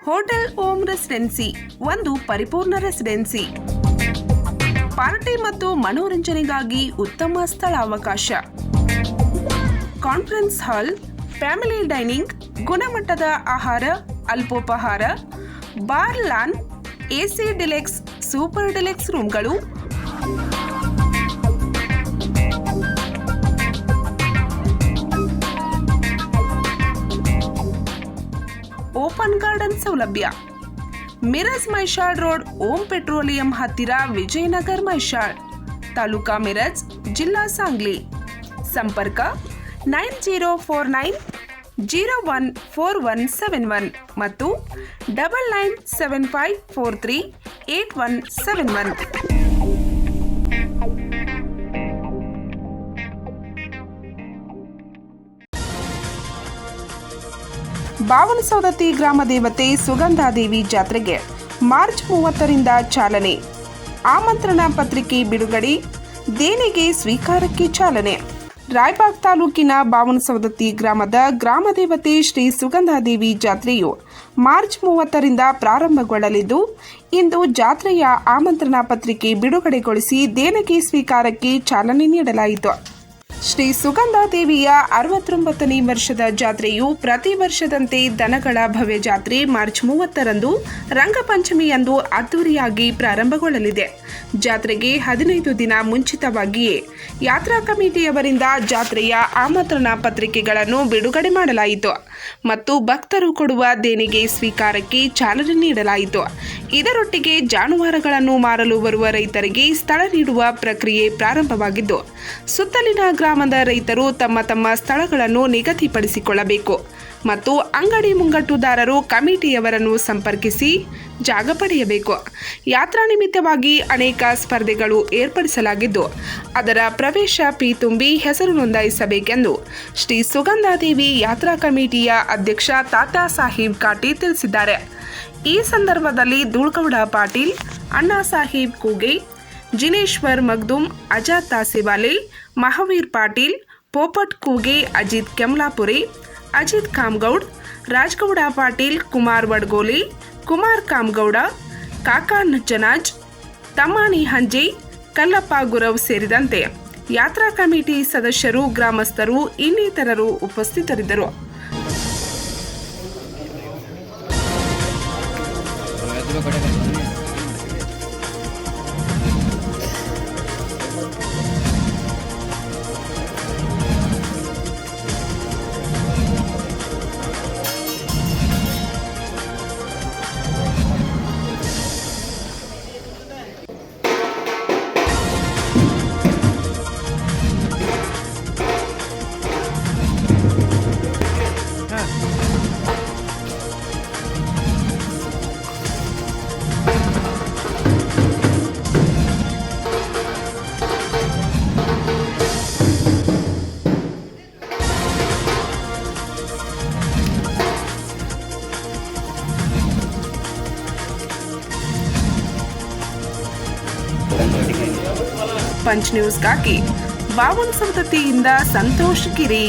Hotel ohm residency ಒಂದು ಪರಿಪೂರ್ಣ residency. Party ಮತ್ತು ಮನೋರಂಜನೆಗಾಗಿ ಉತ್ತಮ ಸ್ಥಳಾವಕಾಶ. ಕಾನ್ಫರೆನ್ಸ್ ಹಾಲ್, ಫ್ಯಾಮಿಲಿ ಡೈನಿಂಗ್, ಗುಣಮಟ್ಟದ ಆಹಾರ, ಅಲ್ಪೋಪಹಾರ, bar, lawn, AC deluxe, super deluxe ರೂಮ್ಗಳು, ಓಪನ್ ಗಾರ್ಡನ್ ಸೌಲಭ್ಯ. ಮಿರಜ್ ಮೈಷಾಳ್ ರೋಡ್, ಓಂ ಪೆಟ್ರೋಲಿಯಂ ಹತ್ತಿರ, ವಿಜಯನಗರ್ ಮೈಷಾಳ್, ತಾಲೂಕಾ ಮಿರಜ್, ಜಿಲ್ಲಾ ಸಾಂಗ್ಲಿ. ಸಂಪರ್ಕ 9049014171 ಮತ್ತು 9975438171. ಬಾವನಸೌದತ್ತಿ ಗ್ರಾಮ ದೇವತೆ ಸುಗಂಧಾದೇವಿ ಜಾತ್ರೆಗೆ ಮಾರ್ಚ್ 30ರಿಂದ ಚಾಲನೆ. ಆಮಂತ್ರಣ ಪತ್ರಿಕೆ ಬಿಡುಗಡೆ, ದೇಣಿಗೆ ಸ್ವೀಕಾರಕ್ಕೆ ಚಾಲನೆ. ರಾಯಬಾಗ್ ತಾಲೂಕಿನ ಬಾವನಸೌದತ್ತಿ ಗ್ರಾಮದ ಗ್ರಾಮದೇವತೆ ಶ್ರೀ ಸುಗಂಧಾದೇವಿ ಜಾತ್ರೆಯು ಮಾರ್ಚ್ 30ರಿಂದ ಪ್ರಾರಂಭಗೊಳ್ಳಲಿದ್ದು, ಇಂದು ಜಾತ್ರೆಯ ಆಮಂತ್ರಣ ಪತ್ರಿಕೆ ಬಿಡುಗಡೆಗೊಳಿಸಿ ದೇಣಿಗೆ ಸ್ವೀಕಾರಕ್ಕೆ ಚಾಲನೆ ನೀಡಲಾಯಿತು. ಶ್ರೀ ಸುಗಂಧಾದೇವಿಯ 69ನೇ ವರ್ಷದ ಜಾತ್ರೆಯು ಪ್ರತಿ ವರ್ಷದಂತೆ ದನಗಳ ಭವ್ಯ ಜಾತ್ರೆ ಮಾರ್ಚ್ 30ರಂದು ರಂಗಪಂಚಮಿಯಂದು ಅದ್ದೂರಿಯಾಗಿ ಪ್ರಾರಂಭಗೊಳ್ಳಲಿದೆ. ಜಾತ್ರೆಗೆ 15 ದಿನ ಮುಂಚಿತವಾಗಿಯೇ ಯಾತ್ರಾ ಕಮಿಟಿಯವರಿಂದ ಜಾತ್ರೆಯ ಆಮಂತ್ರಣ ಪತ್ರಿಕೆಗಳನ್ನು ಬಿಡುಗಡೆ ಮಾಡಲಾಯಿತು ಮತ್ತು ಭಕ್ತರು ಕೊಡುವ ದೇಣಿಗೆ ಸ್ವೀಕಾರಕ್ಕೆ ಚಾಲನೆ ನೀಡಲಾಯಿತು. ಇದರೊಟ್ಟಿಗೆ ಜಾನುವಾರುಗಳನ್ನು ಮಾರಲು ಬರುವ ರೈತರಿಗೆ ಸ್ಥಳ ನೀಡುವ ಪ್ರಕ್ರಿಯೆ ಪ್ರಾರಂಭವಾಗಿದ್ದು, ಸುತ್ತಲಿನ ಗ್ರಾಮದ ರೈತರು ತಮ್ಮ ತಮ್ಮ ಸ್ಥಳಗಳನ್ನು ನಿಗದಿಪಡಿಸಿಕೊಳ್ಳಬೇಕು ಮತ್ತು ಅಂಗಡಿ ಮುಂಗಟ್ಟುದಾರರು ಕಮಿಟಿಯವರನ್ನು ಸಂಪರ್ಕಿಸಿ ಜಾಗ ಪಡೆಯಬೇಕು. ಯಾತ್ರಾ ನಿಮಿತ್ತವಾಗಿ ಅನೇಕ ಸ್ಪರ್ಧೆಗಳು ಏರ್ಪಡಿಸಲಾಗಿದ್ದು, ಅದರ ಪ್ರವೇಶ ಫೀ ತುಂಬಿ ಹೆಸರು ನೋಂದಾಯಿಸಬೇಕೆಂದು ಶ್ರೀ ಸುಗಂಧಾದೇವಿ ಯಾತ್ರಾ ಕಮಿಟಿಯ ಅಧ್ಯಕ್ಷ ತಾತಾ ಸಾಹೇಬ್ ಕಾಟಿ ತಿಳಿಸಿದ್ದಾರೆ. ಈ ಸಂದರ್ಭದಲ್ಲಿ ಧೂಳ್ಗೌಡ ಪಾಟೀಲ್, ಅಣ್ಣಾ ಸಾಹೇಬ್ ಕೂಗೆ, ಜಿನೇಶ್ವರ್ ಮಗ್ದುಮ್, ಅಜಾದ್ ತಾಸೇವಾಲೆ, ಮಹಾವೀರ್ ಪಾಟೀಲ್, ಪೋಪಟ್ ಕೂಗೆ, ಅಜಿತ್ ಕೆಮ್ಲಾಪುರಿ, ಅಜಿತ್ ಕಾಮಗೌಡ್, ರಾಜಗೌಡ ಪಾಟೀಲ್, ಕುಮಾರ್ ವಡ್ಗೋಲಿ, ಕುಮಾರ್ ಕಾಮಗೌಡ, ಕಾಕಾ ಜನಾಜ್, ತಮ್ಮಾನಿ ಹಂಜೆ, ಕಲ್ಲಪ್ಪ ಗುರವ್ ಸೇರಿದಂತೆ ಯಾತ್ರಾ ಕಮಿಟಿ ಸದಸ್ಯರು, ಗ್ರಾಮಸ್ಥರು ಇನ್ನಿತರರು ಉಪಸ್ಥಿತರಿದ್ದರು. ಪಂಚ್ ನ್ಯೂಸ್ಗಾಗಿ ಬಾವನಸೌದತ್ತಿಯಿಂದ ಸಂತೋಷ್ ಗಿರಿ.